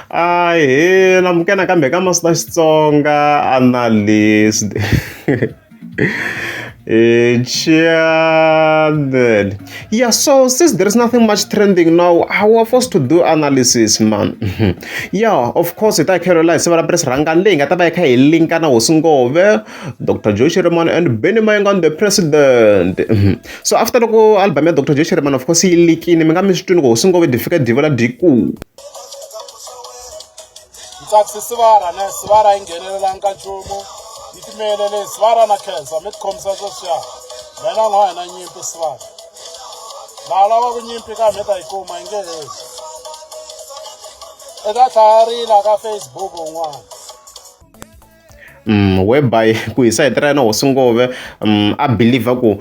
He namukela kambe ka Master Xitsonga analyst. Channel. Yeah, so since there's nothing much trending now, I was forced to do analysis, man. Yeah, of course, it I can realize several press Rhangani Loko, I can link and Osungove, Dr. Joshi Reman and Benny Mayangan, the president. So after the go album, Dr. Joshi Reman, of course, he leak in Megamistu Osungove, difficult develop Diku. Swara ingenelela nchumu itimele swara na cancer mit khomisa social mina ngoya na nyimpi swara lava ku nyimpi ka meta ikuma ingeke eka thari la ka Facebook un'wana whereby ku hi side ra yena Osungove a believe ku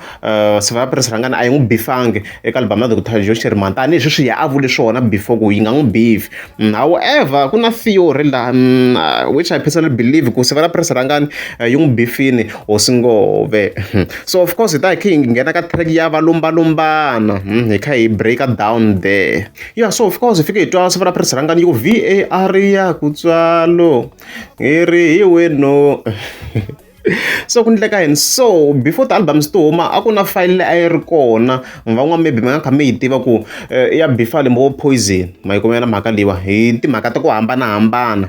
Sevara Press Rhangani a yi n'wi bifangi eka album ya Dr. Joshi Reman tanihi sweswi a vule swona before ku yi nga n'wi beef. However ku na theory la which I personally believe ku Sevara Press Rhangani yi n'wi beefini Osungove. So of course hi ta hi kha hi nghena ka track ya valumbalumbana hi kha hi break down there. Yeah, so of course hi fike hi twa Sevara Press Rhangani yi ku VAR ya ku tswalo hi ri hi weno. So so before the albums to huma a ku na file a yi ri kona van'wana maybe mi nga kha mi yi tiva ku ya bifa lembo Poison ma yi kumela mhaka liwa hi timhaka ta ku hambanahambana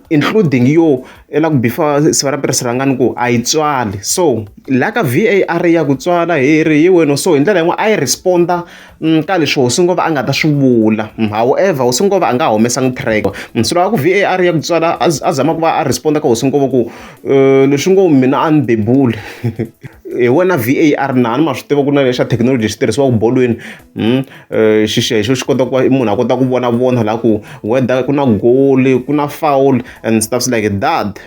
including yo ela ku bifa Sevara Press Rhangani ku a yi tswali. So la ka VAR ya ku tswala hi ri hi wena. So hi ndlela yin'we a yi responda ka leswi Osungove a nga ta swi vula. However Osungove a nga humesangi track. So loko ku VAR ya ku tswala a zama ku va a responda ka Osungove ku leswi ngo mina a ni bebule hi wena VAR na ni ma swi tiva ku na lexa technology xi tirhisiwaka bolweni xixexo xi kota ku va munhu a kota ku vona la ku whether ku na goal ku na foul and stuff like that.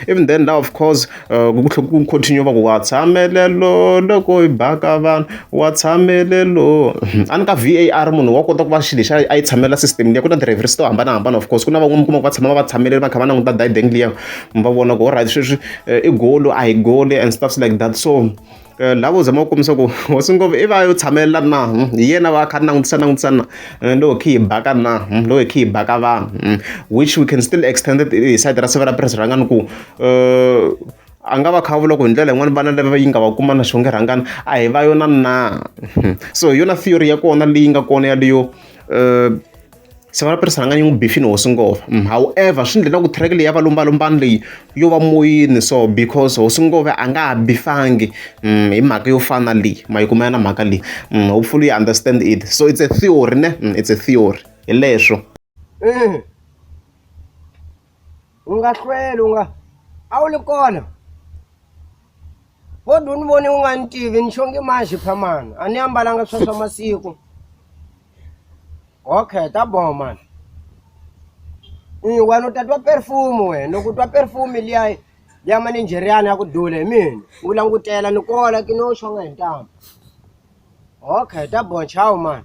Even then now of course ku continue va ku wa tshamelelo loko hi baka vanhu wa tshamelelo ani ka VAR munhu wa kota ku va xilo lexi a yi tshamela system liya ku na ti-referees to hambanahambana. Of course ku na van'wana mi kuma ku va tshama va tshameleli va kha va languta diedeng liya mi va vona ku alright sweswi i goal a hi goal and stuff like that. So lavo zama ku kombisa ku Osungove i va yo tshamelela na hi yena va kha langutisana loko khi hi baka na loko khi hi baka vanhu which we can still extend it hi side ra Sevara Press Rhangani ku a nga va kha vula ku hi ndlela yin'wana vana lava yi nga va kuma na xonge Rhangani a hi va yona na. So hi yona theory ya kona leyi nga kona yaleyo Sevara Press Rhangani yi n'wi beefini Osungove. However swi ndlela ku track leyi ya valumbalumbani leyi yo va moyini so because Osungove a nga ha bifangi hi mhaka yo fana leyi ma yi kumela na mhaka leyi. Hopefully you understand it. So it's a theory ne it's a theory hi leswo u nga hlweli u nga a wu li kona kodwa ni voni u nga ni tivi ni xonge maxi phamana a ni ambalanga swa masiku. Okay, ta boha man. Wena u ta twa perfume wena loko u twa perfume liya ya maningeriana ya ku dula hi mina u langutela ni kola ki no xonga hi ntambu. Okay, ta boha ciao man.